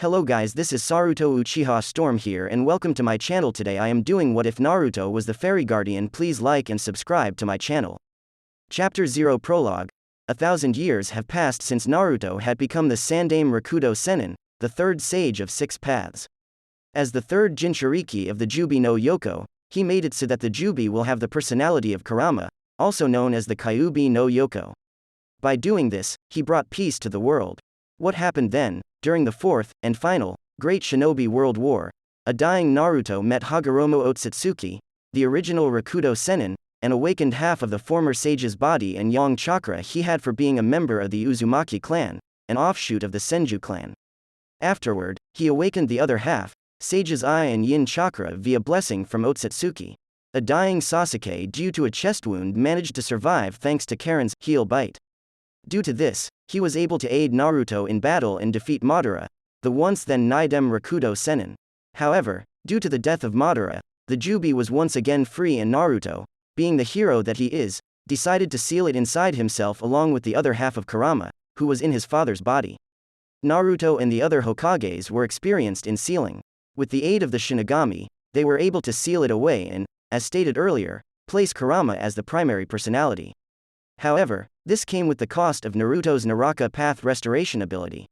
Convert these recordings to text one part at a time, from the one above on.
Hello guys, this is Saruto Uchiha Storm here and welcome to my channel. Today I am doing What If Naruto Was the Fairy Guardian. Please like and subscribe to my channel. Chapter 0 Prologue. 1,000 years have passed since Naruto had become the Sandaime Rikudo Sennin, the third sage of 6 paths. As the third Jinchuriki of the Juubi no Yoko, he made it so that the Juubi will have the personality of Kurama, also known as the Kyuubi no Yoko. By doing this, he brought peace to the world. What happened then? During the fourth, and final, Great Shinobi World War, a dying Naruto met Hagoromo Otsutsuki, the original Rikudo Sennin, and awakened half of the former sage's body and yang chakra he had for being a member of the Uzumaki clan, an offshoot of the Senju clan. Afterward, he awakened the other half, sage's eye and yin chakra via blessing from Otsutsuki. A dying Sasuke due to a chest wound managed to survive thanks to Karen's heel bite. Due to this, he was able to aid Naruto in battle and defeat Madara, the once then Naidem Rikudo Sennin. However, due to the death of Madara, the Juubi was once again free and Naruto, being the hero that he is, decided to seal it inside himself along with the other half of Kurama, who was in his father's body. Naruto and the other Hokages were experienced in sealing. With the aid of the Shinigami, they were able to seal it away and, as stated earlier, place Kurama as the primary personality. However, this came with the cost of Naruto's Naraka Path restoration ability.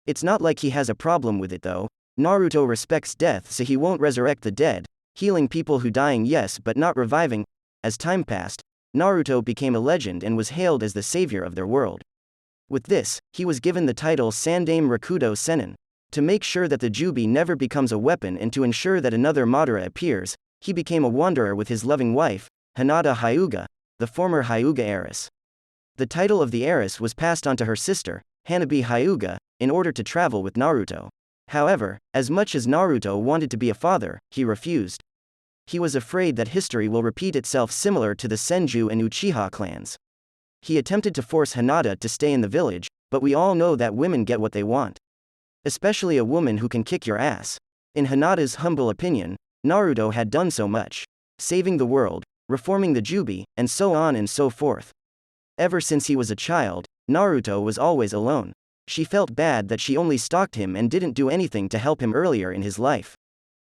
It's not like he has a problem with it though. Naruto respects death, so he won't resurrect the dead, healing people who dying yes but not reviving. As time passed, Naruto became a legend and was hailed as the savior of their world. With this, he was given the title Sandaime Rikudo Sennin. To make sure that the Juubi never becomes a weapon and to ensure that another Madara appears, he became a wanderer with his loving wife, Hinata Hyuga, the former Hyuga heiress. The title of the heiress was passed on to her sister, Hanabi Hyuga, in order to travel with Naruto. However, as much as Naruto wanted to be a father, he refused. He was afraid that history will repeat itself similar to the Senju and Uchiha clans. He attempted to force Hinata to stay in the village, but we all know that women get what they want. Especially a woman who can kick your ass. In Hinata's humble opinion, Naruto had done so much. Saving the world, reforming the Juubi, and so on and so forth. Ever since he was a child, Naruto was always alone. She felt bad that she only stalked him and didn't do anything to help him earlier in his life.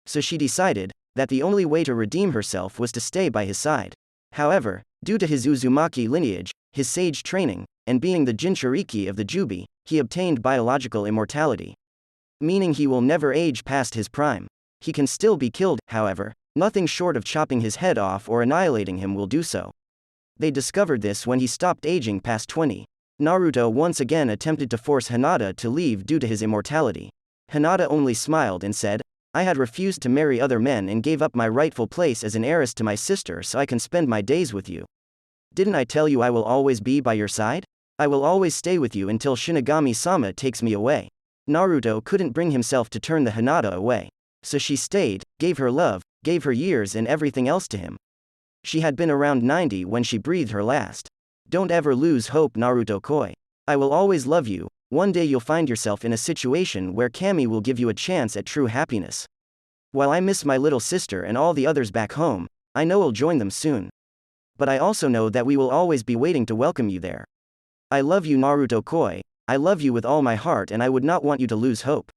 So she decided that the only way to redeem herself was to stay by his side. However, due to his Uzumaki lineage, his sage training, and being the Jinchuriki of the Juubi, he obtained biological immortality. Meaning he will never age past his prime. He can still be killed, however, nothing short of chopping his head off or annihilating him will do so. They discovered this when he stopped aging past 20. Naruto once again attempted to force Hinata to leave due to his immortality. Hinata only smiled and said, "I had refused to marry other men and gave up my rightful place as an heiress to my sister so I can spend my days with you. Didn't I tell you I will always be by your side? I will always stay with you until Shinigami-sama takes me away." Naruto couldn't bring himself to turn the Hinata away. So she stayed, gave her love, gave her years and everything else to him. She had been around 90 when she breathed her last. Don't ever lose hope, Naruto-koi. I will always love you. One day you'll find yourself in a situation where Kami will give you a chance at true happiness. While I miss my little sister and all the others back home, I know I'll join them soon. But I also know that we will always be waiting to welcome you there. I love you, Naruto-koi. I love you with all my heart and I would not want you to lose hope.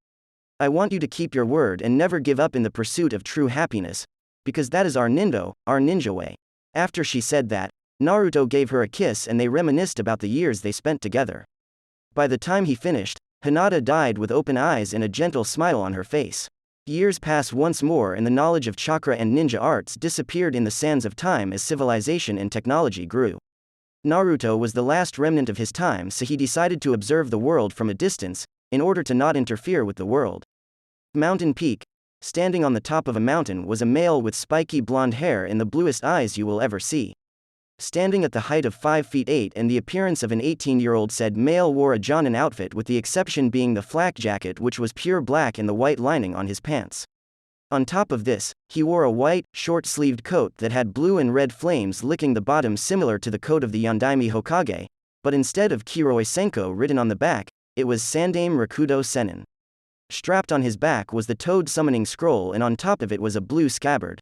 I want you to keep your word and never give up in the pursuit of true happiness, because that is our ninja way. After she said that, Naruto gave her a kiss and they reminisced about the years they spent together. By the time he finished, Hinata died with open eyes and a gentle smile on her face. Years passed once more and the knowledge of chakra and ninja arts disappeared in the sands of time as civilization and technology grew. Naruto was the last remnant of his time, so he decided to observe the world from a distance, in order to not interfere with the world. Mountain Peak. Standing on the top of a mountain was a male with spiky blonde hair and the bluest eyes you will ever see. Standing at the height of 5 feet 8 and the appearance of an 18-year-old, said male wore a Jonin outfit with the exception being the flak jacket, which was pure black, and the white lining on his pants. On top of this, he wore a white, short-sleeved coat that had blue and red flames licking the bottom, similar to the coat of the Yondaime Hokage, but instead of Kiroi Senko written on the back, it was Sandaime Rikudo Sennin. Strapped on his back was the Toad summoning scroll and on top of it was a blue scabbard.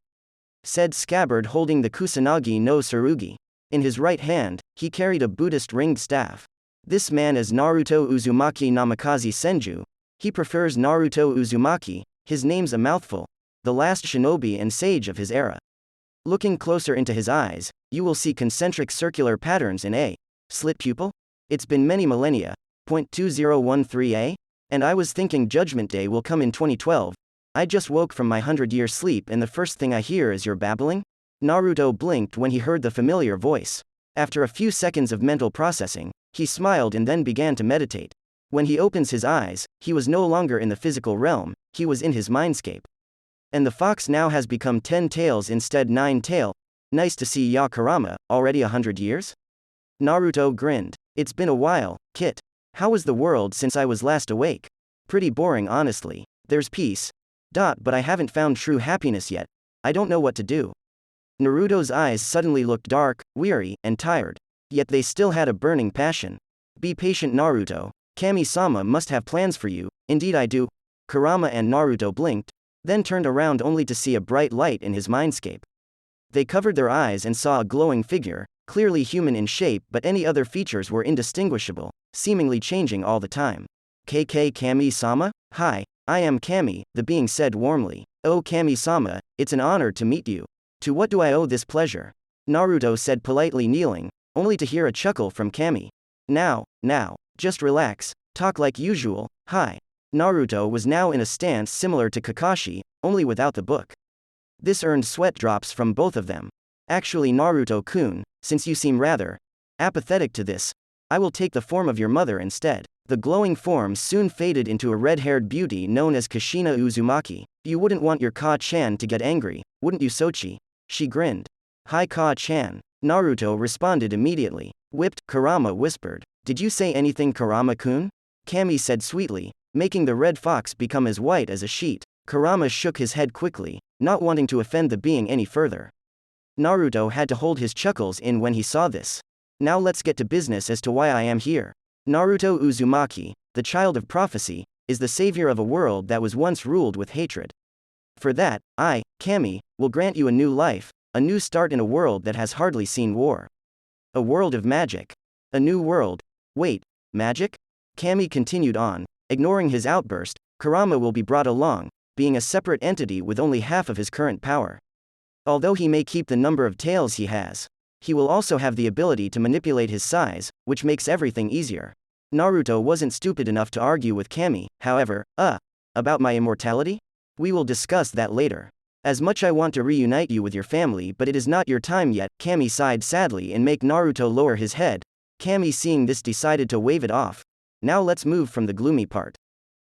Said scabbard holding the Kusanagi no Tsurugi. In his right hand, he carried a Buddhist ringed staff. This man is Naruto Uzumaki Namikaze Senju. He prefers Naruto Uzumaki, his name's a mouthful, the last shinobi and sage of his era. Looking closer into his eyes, you will see concentric circular patterns in a slit pupil? It's been many millennia, 0.2013a? And I was thinking Judgment Day will come in 2012. I just woke from my 100-year sleep and the first thing I hear is your babbling? Naruto blinked when he heard the familiar voice. After a few seconds of mental processing, he smiled and then began to meditate. When he opens his eyes, he was no longer in the physical realm, he was in his mindscape. And the fox now has become 10 tails instead 9 tail. Nice to see ya Kurama, already 100 years? Naruto grinned. It's been a while, Kit. How was the world since I was last awake? Pretty boring honestly. There's peace. But I haven't found true happiness yet. I don't know what to do. Naruto's eyes suddenly looked dark, weary, and tired. Yet they still had a burning passion. Be patient Naruto. Kami-sama must have plans for you. Indeed I do. Kurama and Naruto blinked, then turned around only to see a bright light in his mindscape. They covered their eyes and saw a glowing figure, clearly human in shape but any other features were indistinguishable, seemingly changing all the time. Kami-sama? Hi, I am Kami, the being said warmly. Oh Kami-sama, it's an honor to meet you. To what do I owe this pleasure? Naruto said politely kneeling, only to hear a chuckle from Kami. Now, just relax, talk like usual, hi. Naruto was now in a stance similar to Kakashi, only without the book. This earned sweat drops from both of them. Actually Naruto-kun, since you seem rather apathetic to this, I will take the form of your mother instead. The glowing form soon faded into a red-haired beauty known as Kushina Uzumaki. You wouldn't want your Ka-chan to get angry, wouldn't you Sochi? She grinned. Hi Ka-chan. Naruto responded immediately. Whipped, Kurama whispered. Did you say anything Kurama-kun? Kami said sweetly, making the red fox become as white as a sheet. Kurama shook his head quickly, not wanting to offend the being any further. Naruto had to hold his chuckles in when he saw this. Now let's get to business as to why I am here. Naruto Uzumaki, the child of prophecy, is the savior of a world that was once ruled with hatred. For that, I, Kami, will grant you a new life, a new start in a world that has hardly seen war. A world of magic. A new world. Wait, magic? Kami continued on, ignoring his outburst. Kurama will be brought along, being a separate entity with only half of his current power. Although he may keep the number of tails he has, he will also have the ability to manipulate his size, which makes everything easier. Naruto wasn't stupid enough to argue with Kami, however, about my immortality? We will discuss that later. As much I want to reunite you with your family but it is not your time yet, Kami sighed sadly and make Naruto lower his head. Kami seeing this decided to wave it off. Now let's move from the gloomy part.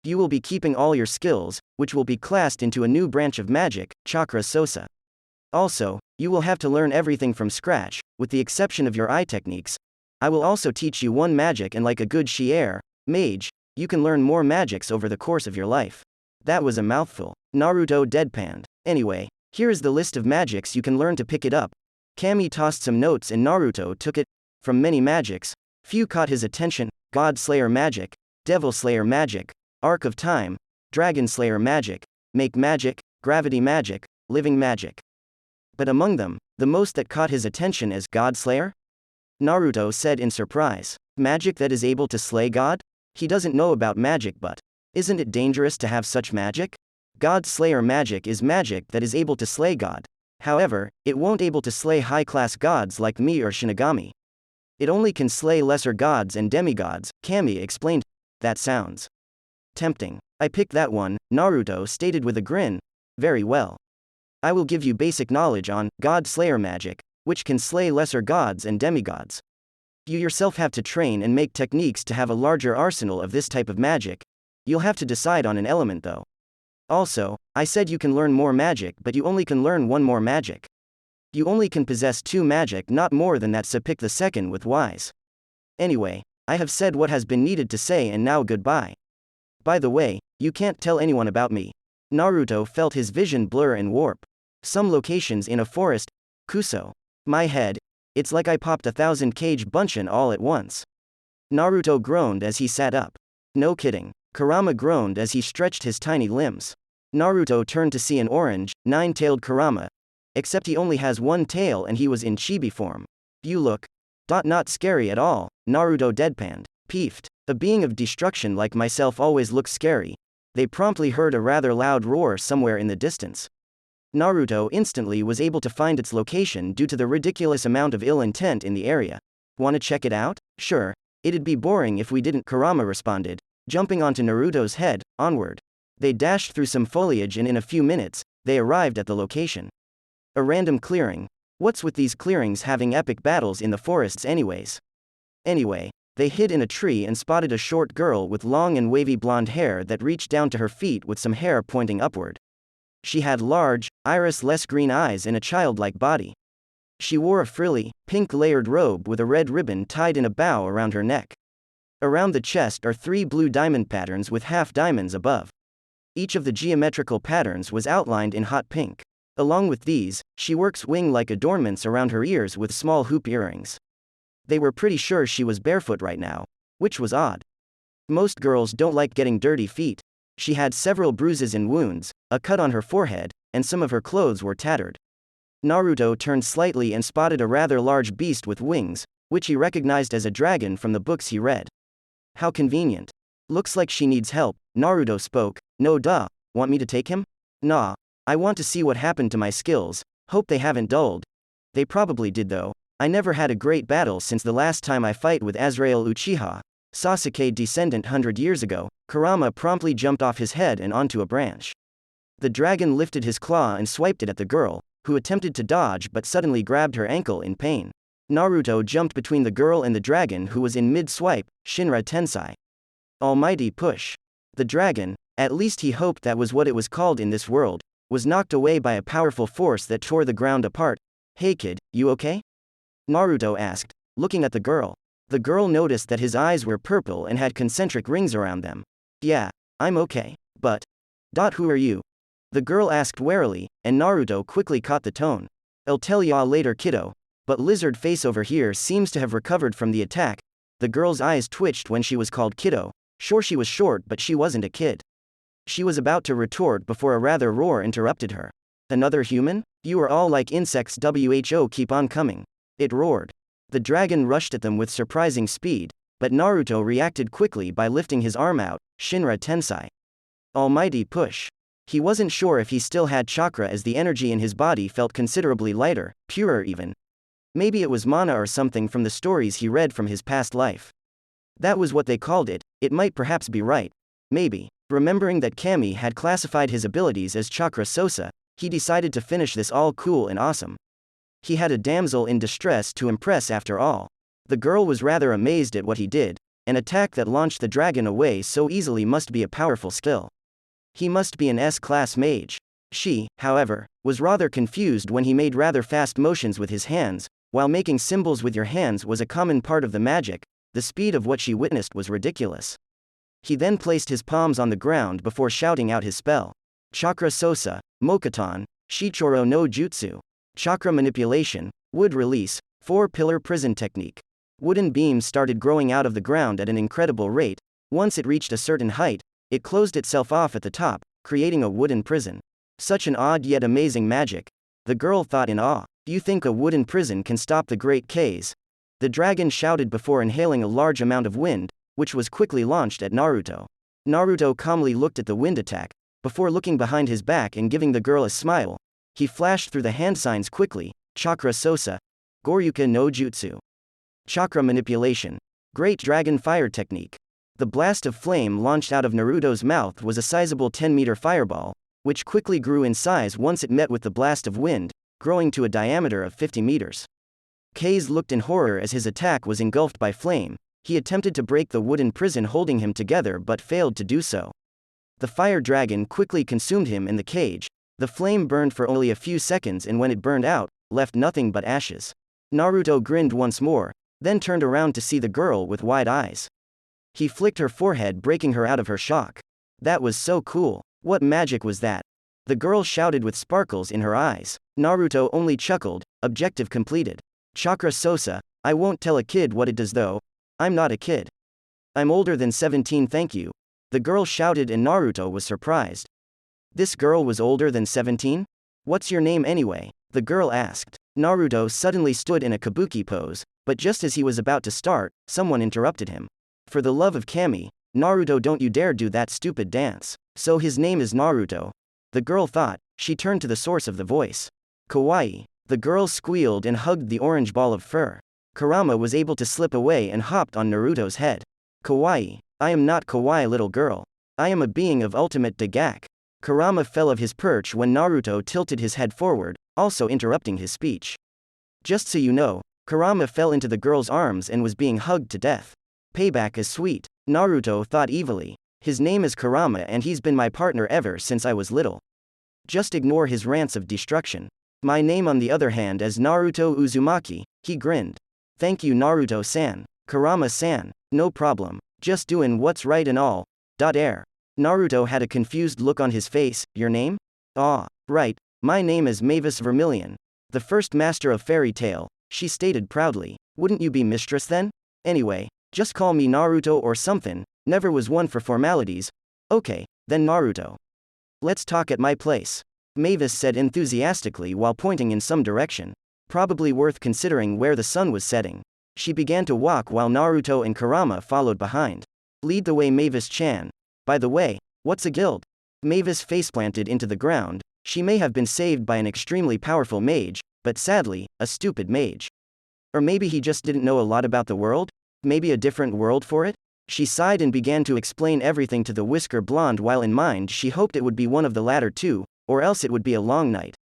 You will be keeping all your skills, which will be classed into a new branch of magic, Chakra Sosa. Also, you will have to learn everything from scratch, with the exception of your eye techniques. I will also teach you one magic and like a good Shi'er, mage, you can learn more magics over the course of your life. That was a mouthful. Naruto deadpanned. Anyway, here is the list of magics you can learn to pick it up. Kami tossed some notes and Naruto took it. From many magics, few caught his attention: God Slayer magic, Devil Slayer magic, Arc of Time, Dragon Slayer magic, Make magic, Gravity magic, Living magic. But among them, the most that caught his attention is God Slayer? Naruto said in surprise. Magic that is able to slay God? He doesn't know about magic, but isn't it dangerous to have such magic? God Slayer magic is magic that is able to slay God. However, it won't able to slay high-class gods like me or Shinigami. It only can slay lesser gods and demigods, Kami explained. That sounds tempting. I picked that one, Naruto stated with a grin. Very well. I will give you basic knowledge on God Slayer magic, which can slay lesser gods and demigods. You yourself have to train and make techniques to have a larger arsenal of this type of magic. You'll have to decide on an element though. Also, I said you can learn more magic but you only can learn one more magic. You only can possess 2 magic, not more than that, so pick the second with wise. Anyway, I have said what has been needed to say and now goodbye. By the way, you can't tell anyone about me. Naruto felt his vision blur and warp. Some locations in a forest. Kuso. My head. It's like I popped 1,000 kage bunshin all at once. Naruto groaned as he sat up. No kidding. Kurama groaned as he stretched his tiny limbs. Naruto turned to see an orange, 9-tailed Kurama. Except he only has 1 tail and he was in chibi form. You look. Not scary at all, Naruto deadpanned. Peeved. A being of destruction like myself always looks scary. They promptly heard a rather loud roar somewhere in the distance. Naruto instantly was able to find its location due to the ridiculous amount of ill intent in the area. Wanna check it out? Sure. It'd be boring if we didn't, Kurama responded, jumping onto Naruto's head. Onward. They dashed through some foliage and in a few minutes, they arrived at the location. A random clearing. What's with these clearings having epic battles in the forests anyways? Anyway, they hid in a tree and spotted a short girl with long and wavy blonde hair that reached down to her feet with some hair pointing upward. She had large, iris-less green eyes and a childlike body. She wore a frilly, pink layered robe with a red ribbon tied in a bow around her neck. Around the chest are 3 blue diamond patterns with half diamonds above. Each of the geometrical patterns was outlined in hot pink. Along with these, she works wing-like adornments around her ears with small hoop earrings. They were pretty sure she was barefoot right now, which was odd. Most girls don't like getting dirty feet. She had several bruises and wounds, a cut on her forehead, and some of her clothes were tattered. Naruto turned slightly and spotted a rather large beast with wings, which he recognized as a dragon from the books he read. How convenient. Looks like she needs help, Naruto spoke. No duh, want me to take him? Nah, I want to see what happened to my skills, hope they haven't dulled. They probably did though. I never had a great battle since the last time I fight with Azrael Uchiha, Sasuke descendant 100 years ago. Kurama promptly jumped off his head and onto a branch. The dragon lifted his claw and swiped it at the girl, who attempted to dodge but suddenly grabbed her ankle in pain. Naruto jumped between the girl and the dragon who was in mid-swipe, Shinra Tensai. Almighty push. The dragon, at least he hoped that was what it was called in this world, was knocked away by a powerful force that tore the ground apart. Hey kid, you okay? Naruto asked, looking at the girl. The girl noticed that his eyes were purple and had concentric rings around them. Yeah, I'm okay. But, who are you? The girl asked warily, and Naruto quickly caught the tone. I'll tell ya later, kiddo. But lizard face over here seems to have recovered from the attack. The girl's eyes twitched when she was called kiddo. Sure, she was short, but she wasn't a kid. She was about to retort before a rather roar interrupted her. Another human? You are all like insects, who keep on coming. It roared. The dragon rushed at them with surprising speed, but Naruto reacted quickly by lifting his arm out. Shinra Tensai. Almighty push. He wasn't sure if he still had chakra as the energy in his body felt considerably lighter, purer even. Maybe it was mana or something from the stories he read from his past life. That was what they called it. It might perhaps be right. Maybe. Remembering that Kami had classified his abilities as chakra sosa, he decided to finish this all cool and awesome. He had a damsel in distress to impress after all. The girl was rather amazed at what he did. An attack that launched the dragon away so easily must be a powerful skill. He must be an S-class mage. She, however, was rather confused when he made rather fast motions with his hands. While making symbols with your hands was a common part of the magic, the speed of what she witnessed was ridiculous. He then placed his palms on the ground before shouting out his spell. Chakra Sosa, Mokuton, Shichoro no Jutsu. Chakra manipulation, wood release, 4-pillar prison technique. Wooden beams started growing out of the ground at an incredible rate. Once it reached a certain height, it closed itself off at the top, creating a wooden prison. Such an odd yet amazing magic. The girl thought in awe. You think a wooden prison can stop the great K's? The dragon shouted before inhaling a large amount of wind, which was quickly launched at Naruto. Naruto calmly looked at the wind attack, before looking behind his back and giving the girl a smile. He flashed through the hand signs quickly. Chakra Sosa. Goryuka no Jutsu. Chakra manipulation. Great dragon fire technique. The blast of flame launched out of Naruto's mouth was a sizable 10-meter fireball, which quickly grew in size once it met with the blast of wind, growing to a diameter of 50 meters. Kaze looked in horror as his attack was engulfed by flame. He attempted to break the wooden prison holding him together but failed to do so. The fire dragon quickly consumed him in the cage. The flame burned for only a few seconds and when it burned out, left nothing but ashes. Naruto grinned once more, then turned around to see the girl with wide eyes. He flicked her forehead, breaking her out of her shock. That was so cool. What magic was that? The girl shouted with sparkles in her eyes. Naruto only chuckled. Objective completed. Chakra Sosa. I won't tell a kid what it does though. I'm not a kid. I'm older than 17, thank you. The girl shouted and Naruto was surprised. This girl was older than 17? What's your name anyway? The girl asked. Naruto suddenly stood in a kabuki pose, but just as he was about to start, someone interrupted him. For the love of Kami, Naruto, don't you dare do that stupid dance. So his name is Naruto. The girl thought. She turned to the source of the voice. Kawaii. The girl squealed and hugged the orange ball of fur. Kurama was able to slip away and hopped on Naruto's head. Kawaii. I am not kawaii, little girl. I am a being of ultimate dagak. Kurama fell of his perch when Naruto tilted his head forward, also interrupting his speech. Just so you know, Kurama fell into the girl's arms and was being hugged to death. Payback is sweet. Naruto thought evilly. His name is Kurama and he's been my partner ever since I was little. Just ignore his rants of destruction. My name on the other hand is Naruto Uzumaki, he grinned. Thank you Naruto-san. Kurama-san. No problem. Just doing what's right and all. Air. Naruto had a confused look on his face. Your name? Ah, right. My name is Mavis Vermilion. The first master of fairy tale, she stated proudly. Wouldn't you be mistress then? Anyway, just call me Naruto or something. Never was one for formalities. Okay, then Naruto. Let's talk at my place. Mavis said enthusiastically while pointing in some direction. Probably worth considering where the sun was setting. She began to walk while Naruto and Kurama followed behind. Lead the way Mavis-chan. By the way, what's a guild? Mavis faceplanted into the ground. She may have been saved by an extremely powerful mage, but sadly, a stupid mage. Or maybe he just didn't know a lot about the world? Maybe a different world for it? She sighed and began to explain everything to the whisker blonde while in mind she hoped it would be one of the latter two, or else it would be a long night.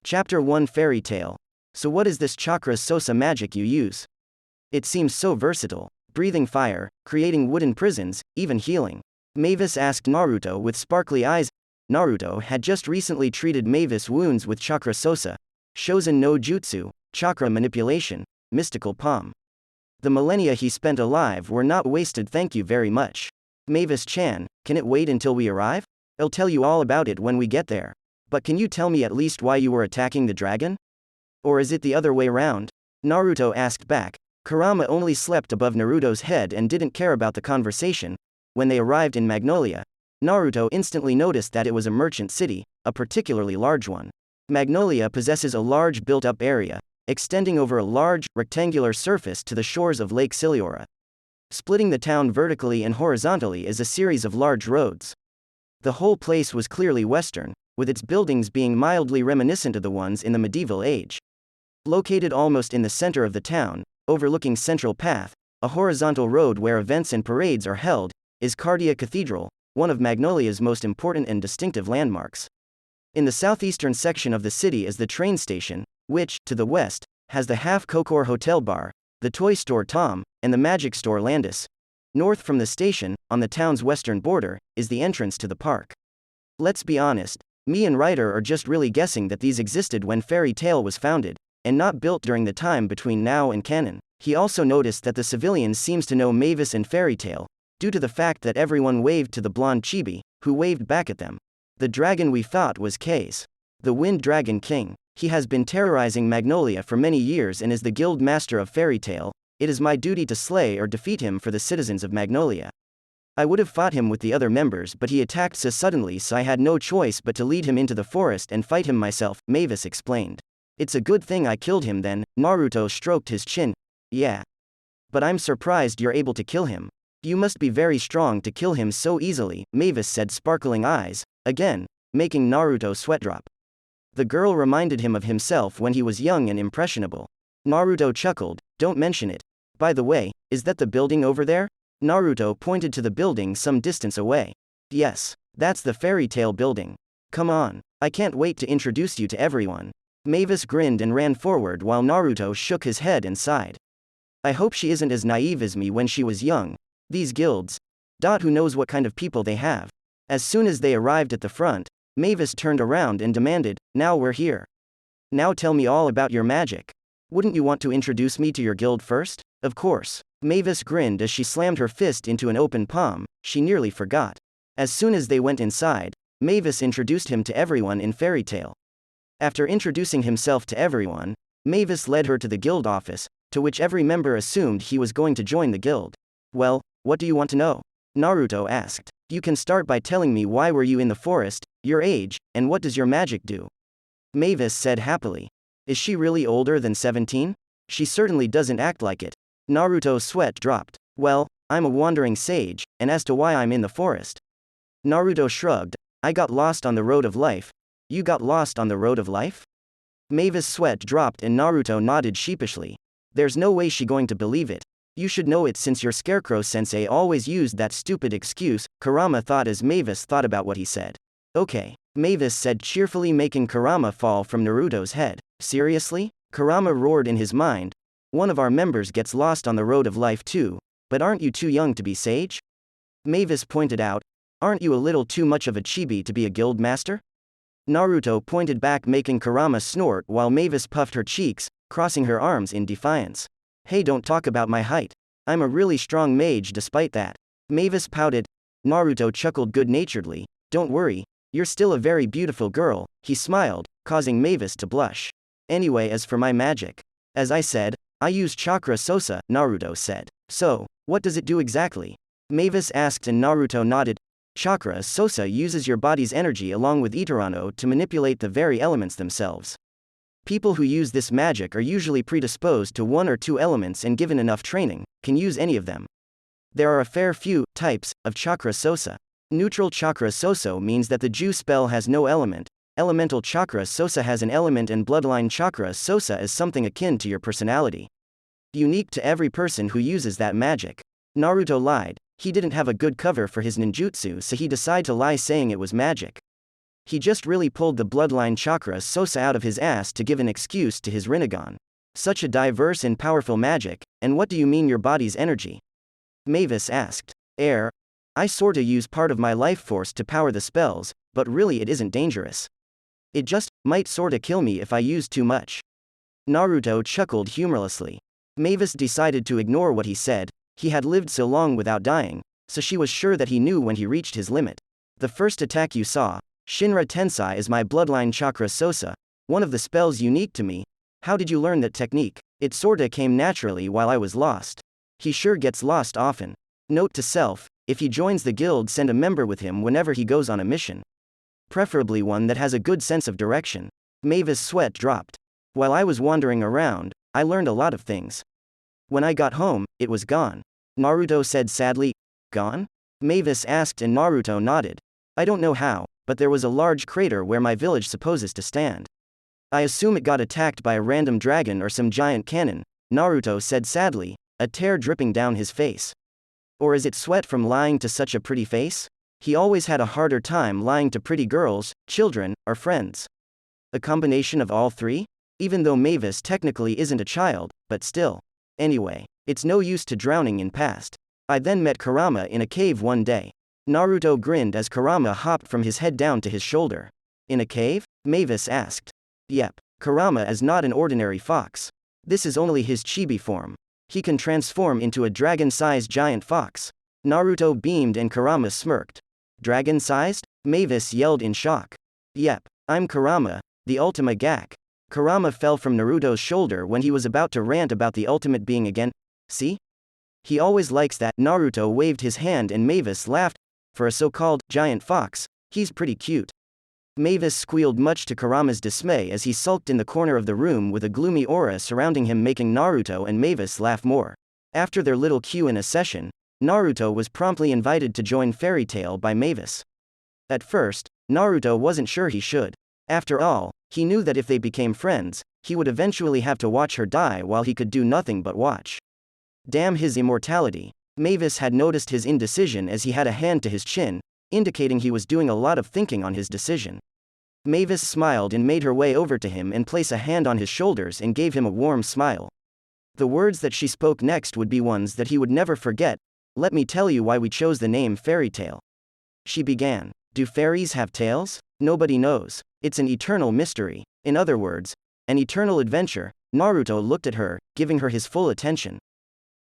Chapter 1 Fairy Tale. So what is this chakra sosa magic you use? It seems so versatile. Breathing fire, creating wooden prisons, even healing. Mavis asked Naruto with sparkly eyes. Naruto had just recently treated Mavis' wounds with chakra sosa, Shosen no Jutsu, chakra manipulation, mystical palm. The millennia he spent alive were not wasted, thank you very much. Mavis-chan, can it wait until we arrive? I'll tell you all about it when we get there. But can you tell me at least why you were attacking the dragon? Or is it the other way round? Naruto asked back. Kurama only slept above Naruto's head and didn't care about the conversation. When they arrived in Magnolia, Naruto instantly noticed that it was a merchant city, a particularly large one. Magnolia possesses a large built-up area, extending over a large, rectangular surface to the shores of Lake Siliora. Splitting the town vertically and horizontally is a series of large roads. The whole place was clearly Western, with its buildings being mildly reminiscent of the ones in the medieval age. Located almost in the center of the town, overlooking Central Path, a horizontal road where events and parades are held, is Cardia Cathedral, one of Magnolia's most important and distinctive landmarks. In the southeastern section of the city is the train station, which, to the west, has the half-Kokor Hotel Bar, the toy store Tom, and the magic store Landis. North from the station, on the town's western border, is the entrance to the park. Let's be honest, me and Ryder are just really guessing that these existed when Fairy Tail was founded, and not built during the time between now and canon. He also noticed that the civilians seems to know Mavis and Fairy Tail, due to the fact that everyone waved to the blonde chibi, who waved back at them. The dragon we thought was K's. The Wind Dragon King. He has been terrorizing Magnolia for many years and is the guild master of Fairy Tail. It is my duty to slay or defeat him for the citizens of Magnolia. I would have fought him with the other members, but he attacked so suddenly, so I had no choice but to lead him into the forest and fight him myself, Mavis explained. It's a good thing I killed him then. Naruto stroked his chin. Yeah. But I'm surprised you're able to kill him. You must be very strong to kill him so easily, Mavis said, sparkling eyes, again, making Naruto sweat drop. The girl reminded him of himself when he was young and impressionable. Naruto chuckled. Don't mention it. By the way, is that the building over there? Naruto pointed to the building some distance away. Yes, that's the Fairy Tail building. Come on, I can't wait to introduce you to everyone. Mavis grinned and ran forward while Naruto shook his head and sighed. I hope she isn't as naive as me when she was young. These guilds. Who knows what kind of people they have. As soon as they arrived at the front, Mavis turned around and demanded, now we're here. Now tell me all about your magic. Wouldn't you want to introduce me to your guild first? Of course. Mavis grinned as she slammed her fist into an open palm. She nearly forgot. As soon as they went inside, Mavis introduced him to everyone in Fairy Tail. After introducing himself to everyone, Mavis led her to the guild office, to which every member assumed he was going to join the guild. Well, what do you want to know? Naruto asked. You can start by telling me why were you in the forest, your age, and what does your magic do? Mavis said happily. Is she really older than 17? She certainly doesn't act like it. Naruto's sweat dropped. Well, I'm a wandering sage, and as to why I'm in the forest. Naruto shrugged. I got lost on the road of life. You got lost on the road of life? Mavis' sweat dropped and Naruto nodded sheepishly. There's no way she going to believe it. You should know it since your scarecrow-sensei always used that stupid excuse, Kurama thought as Mavis thought about what he said. Okay, Mavis said cheerfully, making Kurama fall from Naruto's head. Seriously? Kurama roared in his mind. One of our members gets lost on the road of life too, but aren't you too young to be sage? Mavis pointed out. Aren't you a little too much of a chibi to be a guild master? Naruto pointed back, making Kurama snort while Mavis puffed her cheeks, crossing her arms in defiance. Hey, don't talk about my height. I'm a really strong mage despite that. Mavis pouted. Naruto chuckled good-naturedly. Don't worry, you're still a very beautiful girl, he smiled, causing Mavis to blush. Anyway, as for my magic. As I said, I use chakra sosa, Naruto said. So, what does it do exactly? Mavis asked and Naruto nodded. Chakra sosa uses your body's energy along with Iterano to manipulate the very elements themselves. People who use this magic are usually predisposed to one or two elements and given enough training, can use any of them. There are a fair few types of chakra sosa. Neutral chakra sosa means that the Ju spell has no element, elemental chakra sosa has an element, and bloodline chakra sosa is something akin to your personality. Unique to every person who uses that magic. Naruto lied. He didn't have a good cover for his ninjutsu, so he decided to lie saying it was magic. He just really pulled the bloodline chakra sosa out of his ass to give an excuse to his Rinnegan. Such a diverse and powerful magic, and what do you mean your body's energy? Mavis asked. I sorta use part of my life force to power the spells, but really it isn't dangerous. It just might sorta kill me if I use too much. Naruto chuckled humorlessly. Mavis decided to ignore what he said. He had lived so long without dying, so she was sure that he knew when he reached his limit. The first attack you saw, Shinra Tensai, is my bloodline chakra sosa, one of the spells unique to me. How did you learn that technique? It sorta came naturally while I was lost. He sure gets lost often. Note to self, if he joins the guild, send a member with him whenever he goes on a mission. Preferably one that has a good sense of direction. Mavis' sweat dropped. While I was wandering around, I learned a lot of things. When I got home, it was gone. Naruto said sadly. Gone? Mavis asked and Naruto nodded. I don't know how, but there was a large crater where my village supposes to stand. I assume it got attacked by a random dragon or some giant cannon, Naruto said sadly, a tear dripping down his face. Or is it sweat from lying to such a pretty face? He always had a harder time lying to pretty girls, children, or friends. A combination of all three? Even though Mavis technically isn't a child, but still. Anyway, it's no use to drowning in past. I then met Kurama in a cave one day. Naruto grinned as Kurama hopped from his head down to his shoulder. In a cave? Mavis asked. Yep, Kurama is not an ordinary fox. This is only his chibi form. He can transform into a dragon-sized giant fox. Naruto beamed and Kurama smirked. Dragon-sized? Mavis yelled in shock. Yep, I'm Kurama, the Ultima Gak. Kurama fell from Naruto's shoulder when he was about to rant about the ultimate being again. See? He always likes that. Naruto waved his hand and Mavis laughed. For a so-called giant fox, he's pretty cute. Mavis squealed much to Kurama's dismay as he sulked in the corner of the room with a gloomy aura surrounding him, making Naruto and Mavis laugh more. After their little Q&A session, Naruto was promptly invited to join Fairy Tail by Mavis. At first, Naruto wasn't sure he should. After all, he knew that if they became friends, he would eventually have to watch her die while he could do nothing but watch. Damn his immortality. Mavis had noticed his indecision as he had a hand to his chin, indicating he was doing a lot of thinking on his decision. Mavis smiled and made her way over to him and place a hand on his shoulders and gave him a warm smile. The words that she spoke next would be ones that he would never forget. Let me tell you why we chose the name Fairy Tail. She began. Do fairies have tails? Nobody knows. It's an eternal mystery. In other words, an eternal adventure. Naruto looked at her, giving her his full attention.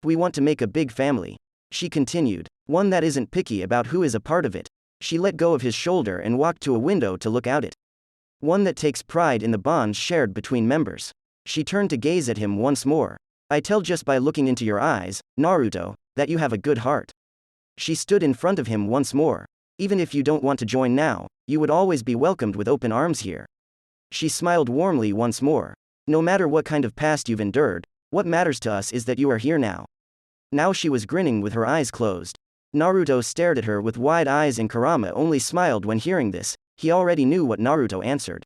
We want to make a big family. She continued. One that isn't picky about who is a part of it. She let go of his shoulder and walked to a window to look out it. One that takes pride in the bonds shared between members. She turned to gaze at him once more. I tell just by looking into your eyes, Naruto, that you have a good heart. She stood in front of him once more. Even if you don't want to join now, you would always be welcomed with open arms here. She smiled warmly once more. No matter what kind of past you've endured, what matters to us is that you are here now. Now she was grinning with her eyes closed. Naruto stared at her with wide eyes and Kurama only smiled when hearing this. He already knew what Naruto answered.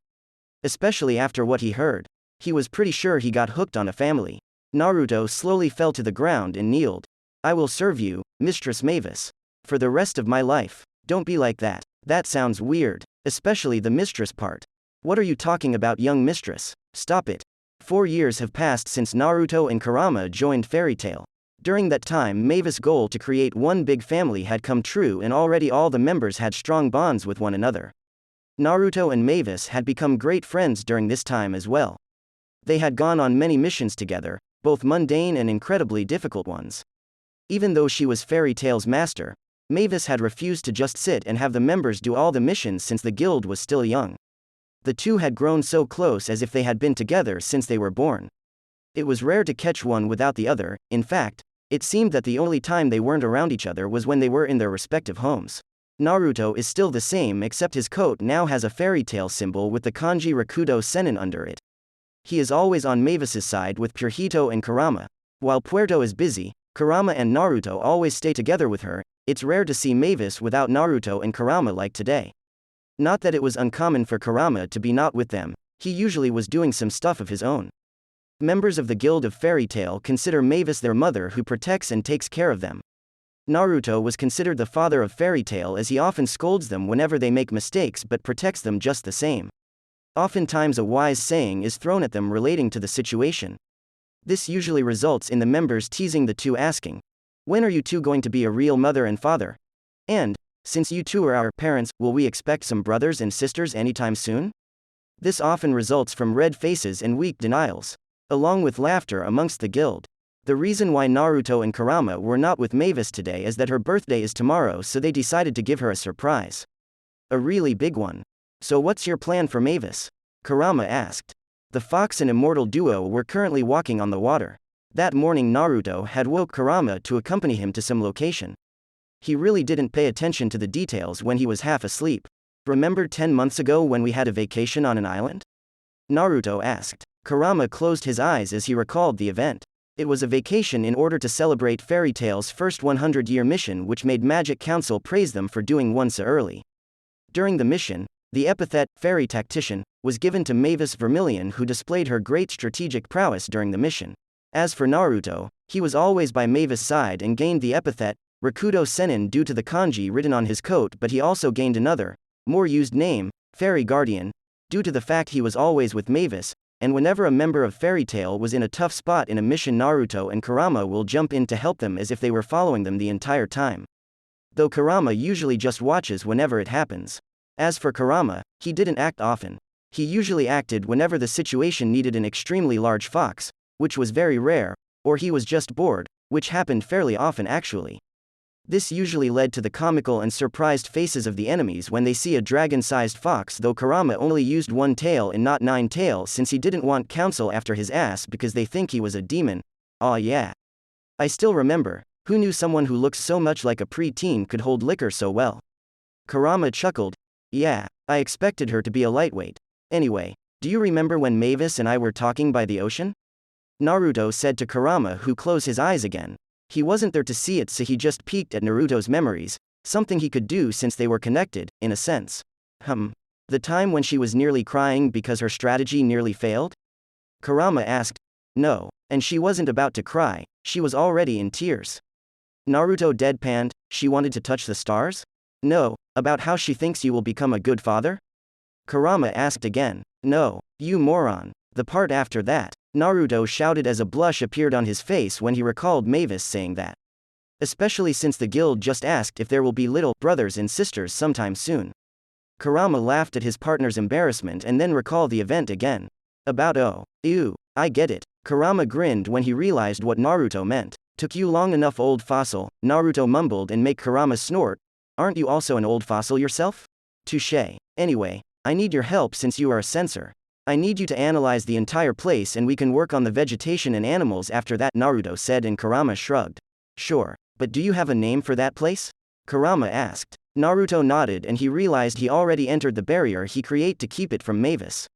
Especially after what he heard. He was pretty sure he got hooked on a family. Naruto slowly fell to the ground and kneeled. I will serve you, Mistress Mavis. For the rest of my life. Don't be like that. That sounds weird. Especially the mistress part. What are you talking about, young mistress? Stop it. 4 years have passed since Naruto and Kurama joined Fairy Tail. During that time, Mavis' goal to create one big family had come true and already all the members had strong bonds with one another. Naruto and Mavis had become great friends during this time as well. They had gone on many missions together, both mundane and incredibly difficult ones. Even though she was Fairy Tail's master, Mavis had refused to just sit and have the members do all the missions since the guild was still young. The two had grown so close as if they had been together since they were born. It was rare to catch one without the other. In fact, it seemed that the only time they weren't around each other was when they were in their respective homes. Naruto is still the same except his coat now has a fairy tale symbol with the kanji Rikudo Sennin under it. He is always on Mavis's side with Purito and Kurama. While Puerto is busy, Kurama and Naruto always stay together with her. It's rare to see Mavis without Naruto and Kurama like today. Not that it was uncommon for Kurama to be not with them, he usually was doing some stuff of his own. Members of the Guild of Fairy Tail consider Mavis their mother who protects and takes care of them. Naruto was considered the father of Fairy Tail as he often scolds them whenever they make mistakes but protects them just the same. Oftentimes a wise saying is thrown at them relating to the situation. This usually results in the members teasing the two asking, "When are you two going to be a real mother and father? And, since you two are our parents, will we expect some brothers and sisters anytime soon?" This often results from red faces and weak denials, along with laughter amongst the guild. The reason why Naruto and Kurama were not with Mavis today is that her birthday is tomorrow, so they decided to give her a surprise. A really big one. So what's your plan for Mavis? Kurama asked. The fox and immortal duo were currently walking on the water. That morning Naruto had woke Kurama to accompany him to some location. He really didn't pay attention to the details when he was half asleep. Remember 10 months ago when we had a vacation on an island? Naruto asked. Kurama closed his eyes as he recalled the event. It was a vacation in order to celebrate Fairy Tail's first 100-year mission, which made Magic Council praise them for doing one so early. During the mission, the epithet, Fairy Tactician, was given to Mavis Vermilion, who displayed her great strategic prowess during the mission. As for Naruto, he was always by Mavis' side and gained the epithet, Rikudo Sennin, due to the kanji written on his coat, but he also gained another, more used name, Fairy Guardian, due to the fact he was always with Mavis, and whenever a member of Fairy Tail was in a tough spot in a mission, Naruto and Kurama will jump in to help them as if they were following them the entire time. Though Kurama usually just watches whenever it happens. As for Kurama, he didn't act often. He usually acted whenever the situation needed an extremely large fox, which was very rare, or he was just bored, which happened fairly often actually. This usually led to the comical and surprised faces of the enemies when they see a dragon-sized fox, though Kurama only used 1 tail and not 9 tails since he didn't want council after his ass because they think he was a demon. Aw yeah. I still remember, who knew someone who looks so much like a pre-teen could hold liquor so well? Kurama chuckled. Yeah, I expected her to be a lightweight. Anyway, do you remember when Mavis and I were talking by the ocean? Naruto said to Kurama, who closed his eyes again. He wasn't there to see it, so he just peeked at Naruto's memories, something he could do since they were connected, in a sense. The time when she was nearly crying because her strategy nearly failed? Kurama asked. No, and she wasn't about to cry, she was already in tears. Naruto deadpanned. She wanted to touch the stars? No, about how she thinks you will become a good father? Kurama asked again. No, you moron. The part after that. Naruto shouted as a blush appeared on his face when he recalled Mavis saying that. Especially since the guild just asked if there will be little brothers and sisters sometime soon. Kurama laughed at his partner's embarrassment and then recalled the event again. About oh, ew, I get it. Kurama grinned when he realized what Naruto meant. Took you long enough, old fossil, Naruto mumbled and make Kurama snort. Aren't you also an old fossil yourself? Touché. Anyway, I need your help since you are a censor. I need you to analyze the entire place and we can work on the vegetation and animals after that, Naruto said, and Kurama shrugged. Sure, but do you have a name for that place? Kurama asked. Naruto nodded and he realized he already entered the barrier he created to keep it from Mavis.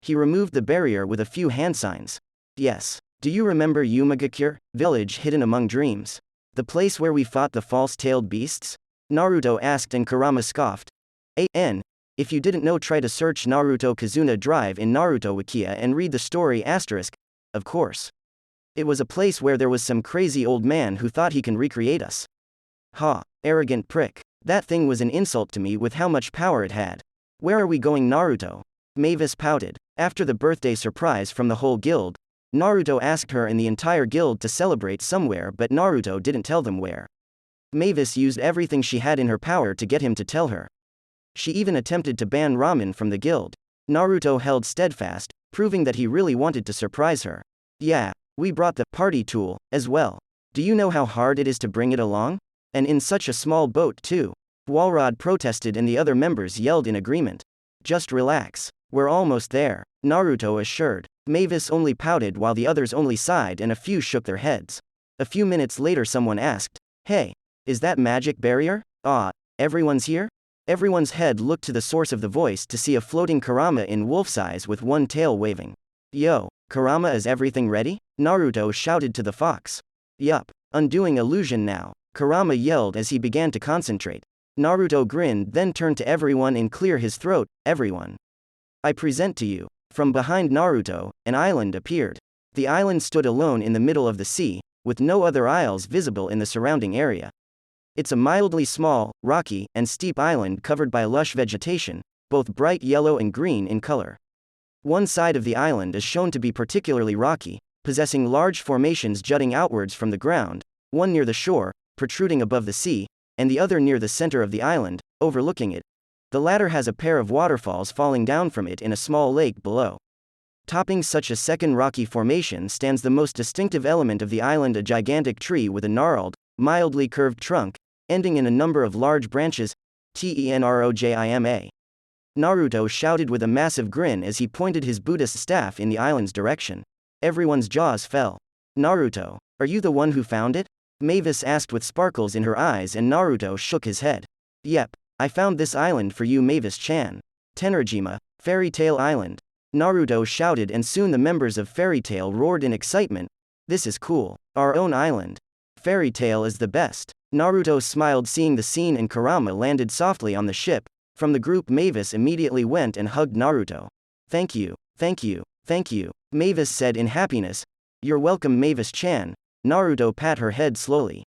He removed the barrier with a few hand signs. Yes. Do you remember Yumagakure, village hidden among dreams? The place where we fought the false-tailed beasts? Naruto asked and Kurama scoffed. If you didn't know, try to search Naruto Kazuna Drive in Naruto Wikia and read the story asterisk. Of course. It was a place where there was some crazy old man who thought he can recreate us. Ha, arrogant prick. That thing was an insult to me with how much power it had. Where are we going, Naruto? Mavis pouted. After the birthday surprise from the whole guild, Naruto asked her and the entire guild to celebrate somewhere, but Naruto didn't tell them where. Mavis used everything she had in her power to get him to tell her. She even attempted to ban ramen from the guild. Naruto held steadfast, proving that he really wanted to surprise her. Yeah, we brought the party tool as well. Do you know how hard it is to bring it along? And in such a small boat too. Walrod protested and the other members yelled in agreement. Just relax. We're almost there, Naruto assured. Mavis only pouted while the others only sighed and a few shook their heads. A few minutes later someone asked, "Hey, is that magic barrier? Everyone's here?" Everyone's head looked to the source of the voice to see a floating Kurama in wolf's eyes with one tail waving. Yo, Kurama, is everything ready? Naruto shouted to the fox. Yup, undoing illusion now, Kurama yelled as he began to concentrate. Naruto grinned, then turned to everyone and cleared his throat. Everyone. I present to you. From behind Naruto, an island appeared. The island stood alone in the middle of the sea, with no other isles visible in the surrounding area. It's a mildly small, rocky, and steep island covered by lush vegetation, both bright yellow and green in color. One side of the island is shown to be particularly rocky, possessing large formations jutting outwards from the ground, one near the shore, protruding above the sea, and the other near the center of the island, overlooking it. The latter has a pair of waterfalls falling down from it in a small lake below. Topping such a second rocky formation stands the most distinctive element of the island, a gigantic tree with a gnarled, mildly curved trunk, ending in a number of large branches. Tenrojima. Naruto shouted with a massive grin as he pointed his Buddhist staff in the island's direction. Everyone's jaws fell. Naruto, are you the one who found it? Mavis asked with sparkles in her eyes and Naruto shook his head. Yep, I found this island for you, Mavis-chan. Tenrojima, Fairy Tail Island. Naruto shouted and soon the members of Fairy Tail roared in excitement. This is cool. Our own island. Fairy Tail is the best. Naruto smiled seeing the scene and Kurama landed softly on the ship. From the group, Mavis immediately went and hugged Naruto. Thank you, thank you, thank you, Mavis said in happiness. You're welcome, Mavis-chan. Naruto pat her head slowly.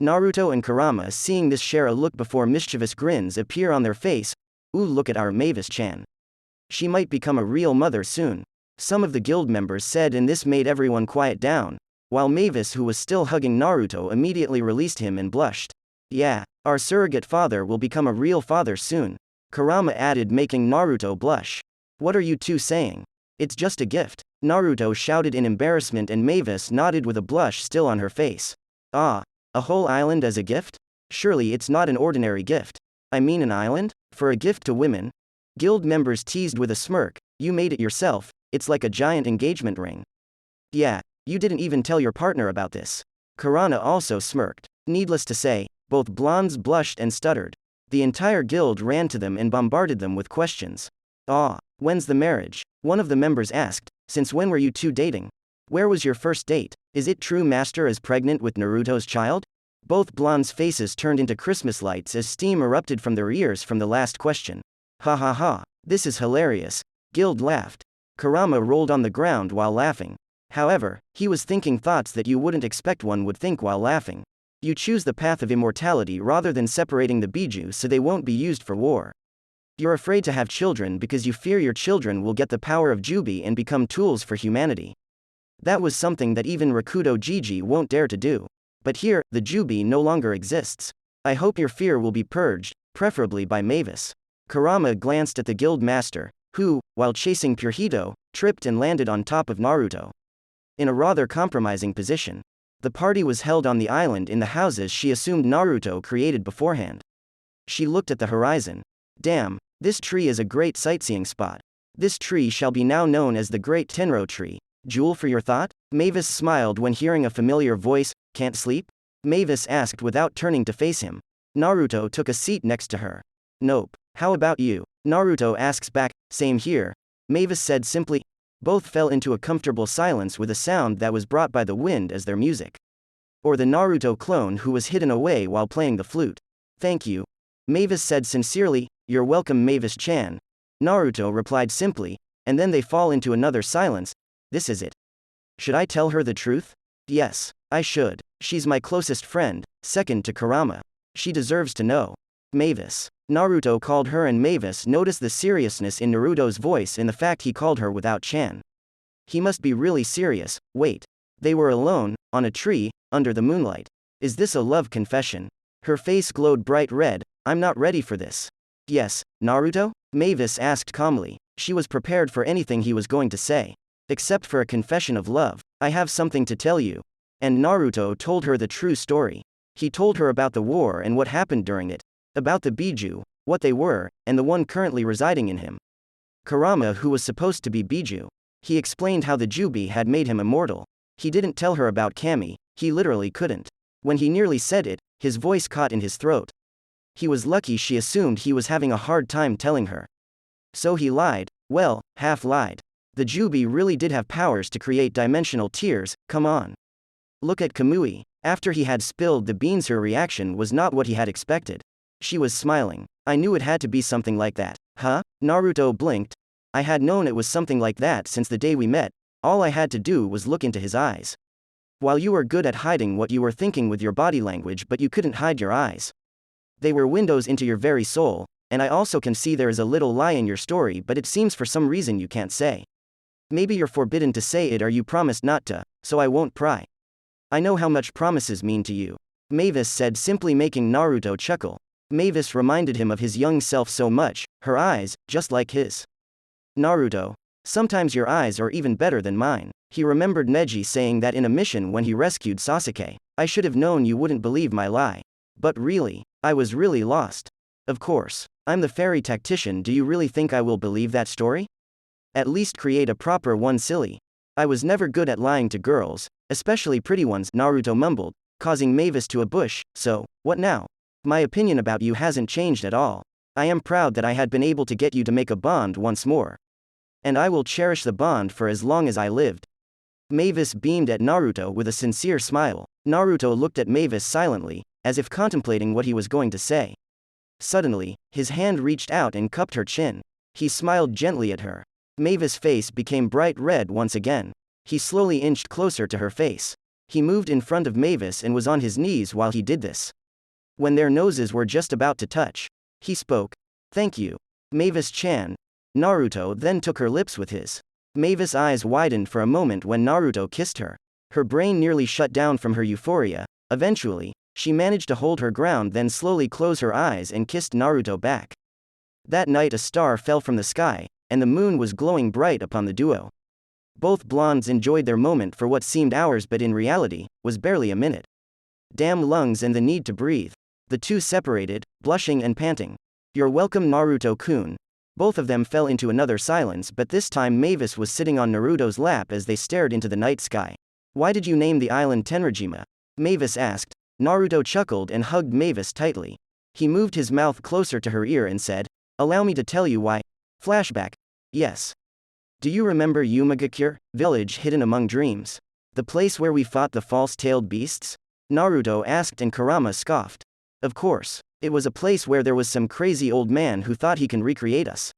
Naruto and Kurama seeing this share a look before mischievous grins appear on their face. Ooh, look at our Mavis-chan. She might become a real mother soon. Some of the guild members said, and this made everyone quiet down, while Mavis, who was still hugging Naruto, immediately released him and blushed. Yeah, our surrogate father will become a real father soon, Kurama added, making Naruto blush. What are you two saying? It's just a gift, Naruto shouted in embarrassment and Mavis nodded with a blush still on her face. A whole island as a gift? Surely it's not an ordinary gift. I mean an island? For a gift to women? Guild members teased with a smirk. You made it yourself, it's like a giant engagement ring. Yeah, you didn't even tell your partner about this. Kurama also smirked. Needless to say, both blondes blushed and stuttered. The entire guild ran to them and bombarded them with questions. When's the marriage? One of the members asked. Since when were you two dating? Where was your first date? Is it true Master is pregnant with Naruto's child? Both blondes' faces turned into Christmas lights as steam erupted from their ears from the last question. Ha ha ha, this is hilarious. Guild laughed. Kurama rolled on the ground while laughing. However, he was thinking thoughts that you wouldn't expect one would think while laughing. You choose the path of immortality rather than separating the Biju so they won't be used for war. You're afraid to have children because you fear your children will get the power of Juubi and become tools for humanity. That was something that even Rikudo Gigi won't dare to do. But here, the Juubi no longer exists. I hope your fear will be purged, preferably by Mavis. Kurama glanced at the guild master, who, while chasing Purito, tripped and landed on top of Naruto. In a rather compromising position. The party was held on the island in the houses she assumed Naruto created beforehand. She looked at the horizon. Damn, this tree is a great sightseeing spot. This tree shall be now known as the Great Tenro Tree. Jewel for your thought? Mavis smiled when hearing a familiar voice. Can't sleep? Mavis asked without turning to face him. Naruto took a seat next to her. Nope. How about you? Naruto asks back. Same here. Mavis said simply. Both fell into a comfortable silence with a sound that was brought by the wind as their music. Or the Naruto clone who was hidden away while playing the flute. Thank you. Mavis said sincerely, you're welcome Mavis-chan. Naruto replied simply, and then they fall into another silence. This is it. Should I tell her the truth? Yes, I should. She's my closest friend, second to Kurama. She deserves to know. Mavis. Naruto called her and Mavis noticed the seriousness in Naruto's voice in the fact he called her without Chan. He must be really serious. Wait. They were alone, on a tree, under the moonlight. Is this a love confession? Her face glowed bright red. I'm not ready for this. Yes, Naruto? Mavis asked calmly. She was prepared for anything he was going to say. Except for a confession of love. I have something to tell you. And Naruto told her the true story. He told her about the war and what happened during it. About the Biju, what they were, and the one currently residing in him. Kurama, who was supposed to be Biju. He explained how the Juubi had made him immortal. He didn't tell her about Kami, he literally couldn't. When he nearly said it, his voice caught in his throat. He was lucky she assumed he was having a hard time telling her. So he lied, well, half lied. The Juubi really did have powers to create dimensional tears, come on. Look at Kamui. After he had spilled the beans, her reaction was not what he had expected. She was smiling. I knew it had to be something like that. Huh? Naruto blinked. I had known it was something like that since the day we met. All I had to do was look into his eyes. While you were good at hiding what you were thinking with your body language, but you couldn't hide your eyes. They were windows into your very soul, and I also can see there is a little lie in your story, but it seems for some reason you can't say. Maybe you're forbidden to say it or you promised not to, so I won't pry. I know how much promises mean to you. Mavis said, simply making Naruto chuckle. Mavis reminded him of his young self so much, her eyes, just like his. Naruto. Sometimes your eyes are even better than mine. He remembered Neji saying that in a mission when he rescued Sasuke. I should have known you wouldn't believe my lie. But really, I was really lost. Of course. I'm the fairy tactician, do you really think I will believe that story? At least create a proper one, silly. I was never good at lying to girls, especially pretty ones, Naruto mumbled, causing Mavis to a bush, so, what now? My opinion about you hasn't changed at all. I am proud that I had been able to get you to make a bond once more. And I will cherish the bond for as long as I lived. Mavis beamed at Naruto with a sincere smile. Naruto looked at Mavis silently, as if contemplating what he was going to say. Suddenly, his hand reached out and cupped her chin. He smiled gently at her. Mavis' face became bright red once again. He slowly inched closer to her face. He moved in front of Mavis and was on his knees while he did this. When their noses were just about to touch, he spoke. Thank you. Mavis-chan. Naruto then took her lips with his. Mavis' eyes widened for a moment when Naruto kissed her. Her brain nearly shut down from her euphoria. Eventually, she managed to hold her ground, then slowly close her eyes and kissed Naruto back. That night a star fell from the sky, and the moon was glowing bright upon the duo. Both blondes enjoyed their moment for what seemed hours but in reality, was barely a minute. Damn lungs and the need to breathe. The two separated, blushing and panting. You're welcome Naruto-kun. Both of them fell into another silence, but this time Mavis was sitting on Naruto's lap as they stared into the night sky. Why did you name the island Tenrajima? Mavis asked. Naruto chuckled and hugged Mavis tightly. He moved his mouth closer to her ear and said, allow me to tell you why. Flashback. Yes. Do you remember Yumagakure, village hidden among dreams? The place where we fought the false-tailed beasts? Naruto asked and Kurama scoffed. Of course. It was a place where there was some crazy old man who thought he can recreate us.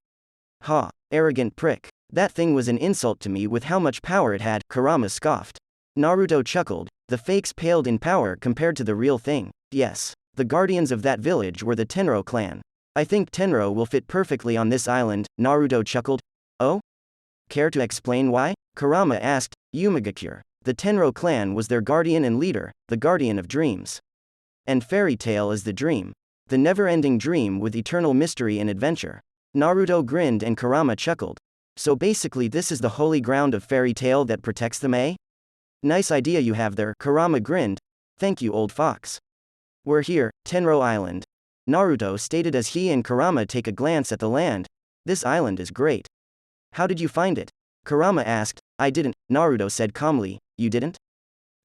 Ha, arrogant prick. That thing was an insult to me with how much power it had, Kurama scoffed. Naruto chuckled. The fakes paled in power compared to the real thing. Yes. The guardians of that village were the Tenro clan. I think Tenro will fit perfectly on this island, Naruto chuckled. Oh? Care to explain why? Kurama asked. Yumagakure. The Tenro clan was their guardian and leader, the guardian of dreams. And fairy tale is the dream. The never-ending dream with eternal mystery and adventure. Naruto grinned and Kurama chuckled. So basically this is the holy ground of fairy tale that protects them, eh? Nice idea you have there, Kurama grinned. Thank you, old fox. We're here, Tenro Island. Naruto stated as he and Kurama take a glance at the land. This island is great. How did you find it? Kurama asked. I didn't, Naruto said calmly. You didn't?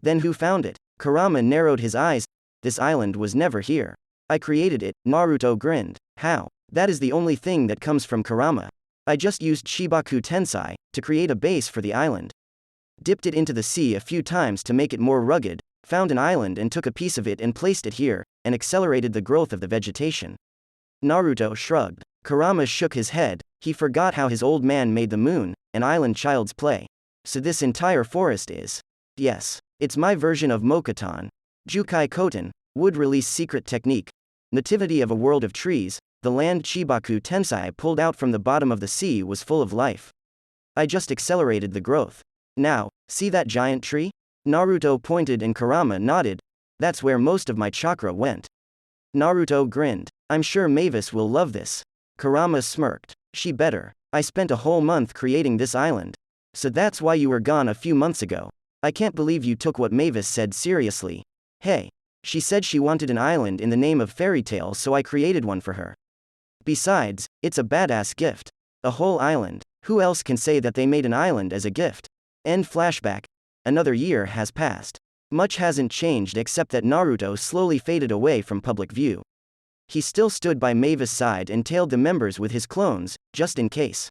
Then who found it? Kurama narrowed his eyes. This island was never here. I created it, Naruto grinned. How? That is the only thing that comes from Kurama. I just used Shibaku Tensei to create a base for the island. Dipped it into the sea a few times to make it more rugged, found an island and took a piece of it and placed it here, and accelerated the growth of the vegetation. Naruto shrugged. Kurama shook his head. He forgot how his old man made the moon, an island child's play. So this entire forest is? Yes. It's my version of Mokuton. Jukai Koten, wood release secret technique. Nativity of a world of trees, the land Chibaku Tensei pulled out from the bottom of the sea was full of life. I just accelerated the growth. Now, see that giant tree? Naruto pointed and Kurama nodded. That's where most of my chakra went. Naruto grinned. I'm sure Mavis will love this. Kurama smirked. She better. I spent a whole month creating this island. So that's why you were gone a few months ago. I can't believe you took what Mavis said seriously. Hey. She said she wanted an island in the name of fairy tale, so I created one for her. Besides, it's a badass gift. A whole island. Who else can say that they made an island as a gift? End flashback. Another year has passed. Much hasn't changed except that Naruto slowly faded away from public view. He still stood by Mavis' side and tailed the members with his clones, just in case.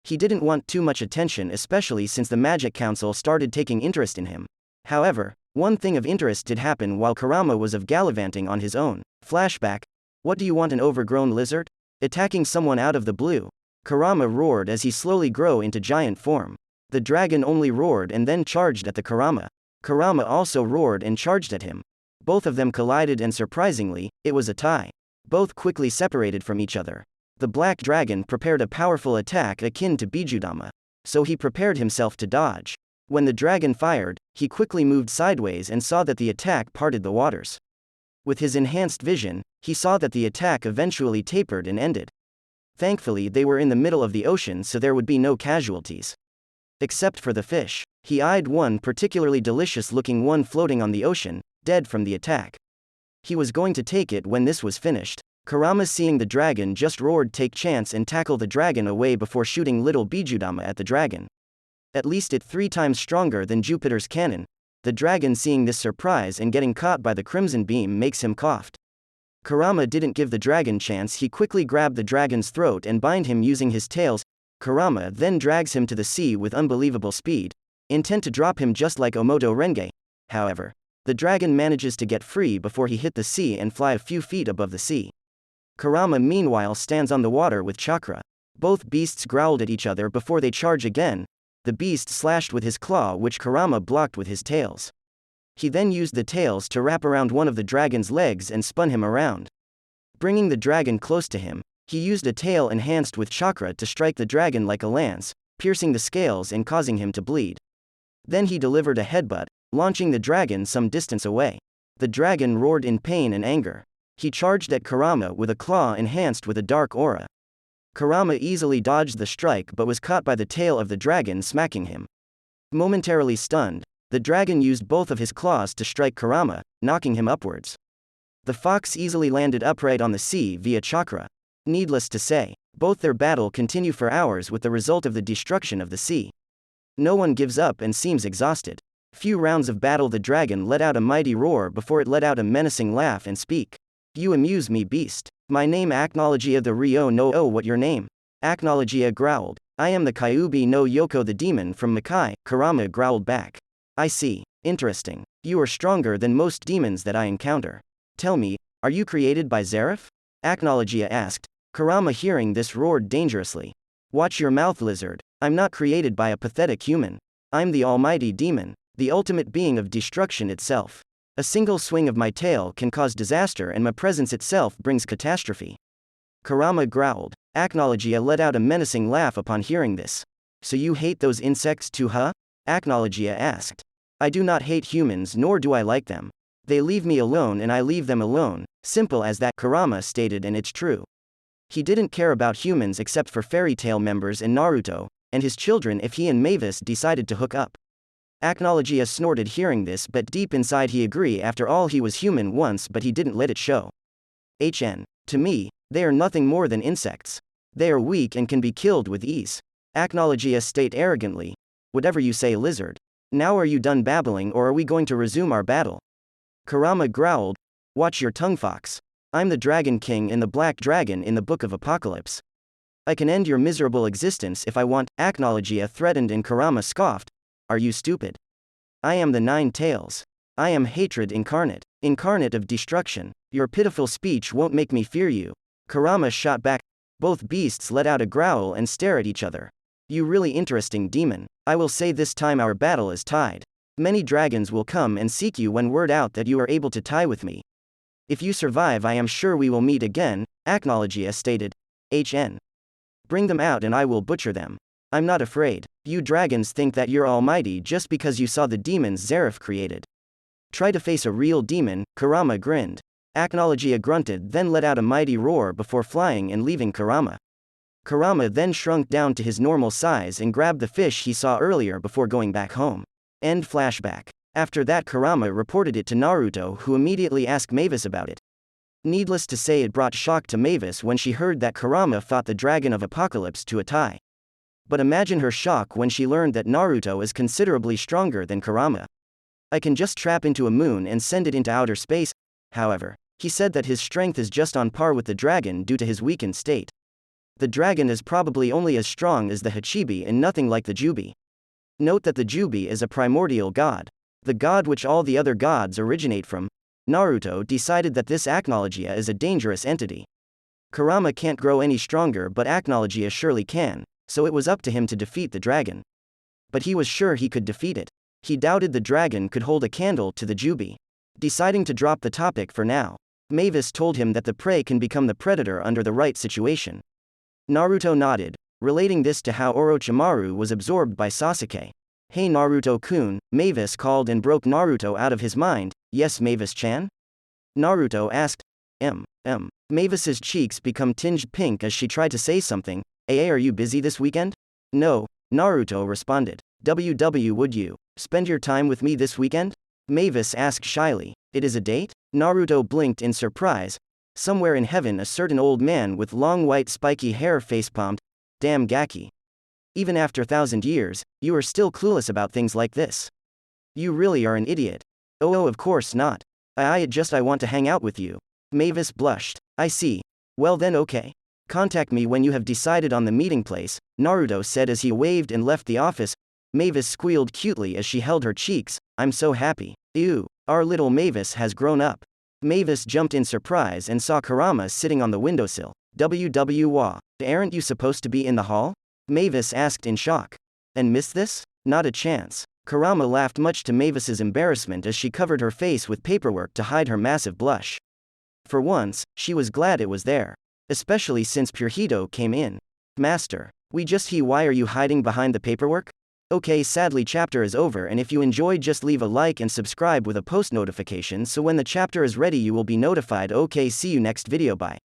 He didn't want too much attention, especially since the Magic Council started taking interest in him. However, one thing of interest did happen while Kurama was gallivanting on his own. Flashback. What do you want, an overgrown lizard? Attacking someone out of the blue. Kurama roared as he slowly grew into giant form. The dragon only roared and then charged at the Kurama. Kurama also roared and charged at him. Both of them collided and surprisingly, it was a tie. Both quickly separated from each other. The black dragon prepared a powerful attack akin to Bijudama. So he prepared himself to dodge. When the dragon fired, he quickly moved sideways and saw that the attack parted the waters. With his enhanced vision, he saw that the attack eventually tapered and ended. Thankfully, they were in the middle of the ocean, so there would be no casualties. Except for the fish. He eyed one particularly delicious-looking one floating on the ocean, dead from the attack. He was going to take it when this was finished. Kurama, seeing the dragon, just roared, "Take chance and tackle the dragon away," before shooting little Bijudama at the dragon. At least it 3 times stronger than Jupiter's cannon. The dragon, seeing this surprise and getting caught by the crimson beam, makes him coughed. Kurama didn't give the dragon chance. He quickly grabbed the dragon's throat and bind him using his tails. Kurama then drags him to the sea with unbelievable speed, intent to drop him just like Omoto Renge. However, the dragon manages to get free before he hit the sea and fly a few feet above the sea. Kurama meanwhile stands on the water with chakra. Both beasts growled at each other before they charge again. The beast slashed with his claw, which Kurama blocked with his tails. He then used the tails to wrap around one of the dragon's legs and spun him around. Bringing the dragon close to him, he used a tail enhanced with chakra to strike the dragon like a lance, piercing the scales and causing him to bleed. Then he delivered a headbutt, launching the dragon some distance away. The dragon roared in pain and anger. He charged at Kurama with a claw enhanced with a dark aura. Kurama easily dodged the strike but was caught by the tail of the dragon, smacking him. Momentarily stunned, the dragon used both of his claws to strike Kurama, knocking him upwards. The fox easily landed upright on the sea via chakra. Needless to say, both their battle continue for hours with the result of the destruction of the sea. No one gives up and seems exhausted. Few rounds of battle, the dragon let out a mighty roar before it let out a menacing laugh and speak. "You amuse me, beast. My name Acknowledgia the Ryo no Oh, what your name?" Acknowledgia growled. "I am the Kyuubi no Yoko, the demon from Makai," Kurama growled back. "I see. Interesting. You are stronger than most demons that I encounter. Tell me, are you created by Zareth?" Acknowledgia asked. Kurama, hearing this, roared dangerously. "Watch your mouth, lizard. I'm not created by a pathetic human. I'm the almighty demon, the ultimate being of destruction itself. A single swing of my tail can cause disaster, and my presence itself brings catastrophe." Kurama growled. Acknowledgia let out a menacing laugh upon hearing this. "So you hate those insects too, huh?" Acknowledgia asked. "I do not hate humans, nor do I like them. They leave me alone and I leave them alone, simple as that," Kurama stated, and it's true. He didn't care about humans except for fairy tale members and Naruto, and his children if he and Mavis decided to hook up. Acknowledgia snorted hearing this, but deep inside he agreed. After all, he was human once, but he didn't let it show. To me, they are nothing more than insects. They are weak and can be killed with ease." Acknowledgia state arrogantly. "Whatever you say, lizard. Now are you done babbling, or are we going to resume our battle?" Kurama growled. "Watch your tongue, fox. I'm the Dragon King and the Black Dragon in the Book of Apocalypse. I can end your miserable existence if I want, Acknowledgia threatened and Kurama scoffed. Are you stupid? I am the Nine Tails. I am hatred incarnate. Incarnate of destruction. Your pitiful speech won't make me fear you. Kurama shot back. Both beasts let out a growl and stare at each other. You really interesting demon. I will say this time our battle is tied. Many dragons will come and seek you when word out that you are able to tie with me. If you survive I am sure we will meet again, Acknowledgia stated. HN. Bring them out and I will butcher them. I'm not afraid. You dragons think that you're almighty just because you saw the demons Zareth created. Try to face a real demon, Kurama grinned. Acknowledgia grunted then let out a mighty roar before flying and leaving Kurama. Kurama then shrunk down to his normal size and grabbed the fish he saw earlier before going back home. End flashback. After that Kurama reported it to Naruto, who immediately asked Mavis about it. Needless to say it brought shock to Mavis when she heard that Kurama fought the Dragon of Apocalypse to a tie. But imagine her shock when she learned that Naruto is considerably stronger than Kurama. I can just trap into a moon and send it into outer space. However, he said that his strength is just on par with the dragon due to his weakened state. The dragon is probably only as strong as the Hachibi and nothing like the Juubi. Note that the Juubi is a primordial god. The god which all the other gods originate from. Naruto decided that this Acknowledgia is a dangerous entity. Kurama can't grow any stronger but Acknowledgia surely can, so it was up to him to defeat the dragon. But he was sure he could defeat it. He doubted the dragon could hold a candle to the Juubi. Deciding to drop the topic for now, Mavis told him that the prey can become the predator under the right situation. Naruto nodded, relating this to how Orochimaru was absorbed by Sasuke. Hey Naruto-kun, Mavis called and broke Naruto out of his mind. Yes Mavis-chan? Naruto asked. Mavis's cheeks become tinged pink as she tried to say something. Are you busy this weekend? No, Naruto responded. Would you spend your time with me this weekend? Mavis asked shyly. It is a date? Naruto blinked in surprise. Somewhere in heaven a certain old man with long white spiky hair facepalmed. Damn Gaki. Even after 1,000 years, you are still clueless about things like this. You really are an idiot. Oh of course not. I want to hang out with you. Mavis blushed. I see. Well then okay. Contact me when you have decided on the meeting place, Naruto said as he waved and left the office. Mavis squealed cutely as she held her cheeks. I'm so happy. Ew, our little Mavis has grown up. Mavis jumped in surprise and saw Kurama sitting on the windowsill. Wah. Aren't you supposed to be in the hall? Mavis asked in shock. And miss this? Not a chance. Kurama laughed much to Mavis's embarrassment as she covered her face with paperwork to hide her massive blush. For once, she was glad it was there. Especially since Purito came in. Master, why are you hiding behind the paperwork? Okay, sadly chapter is over, and if you enjoyed just leave a like and subscribe with a post notification so when the chapter is ready you will be notified. Okay, see you next video, bye.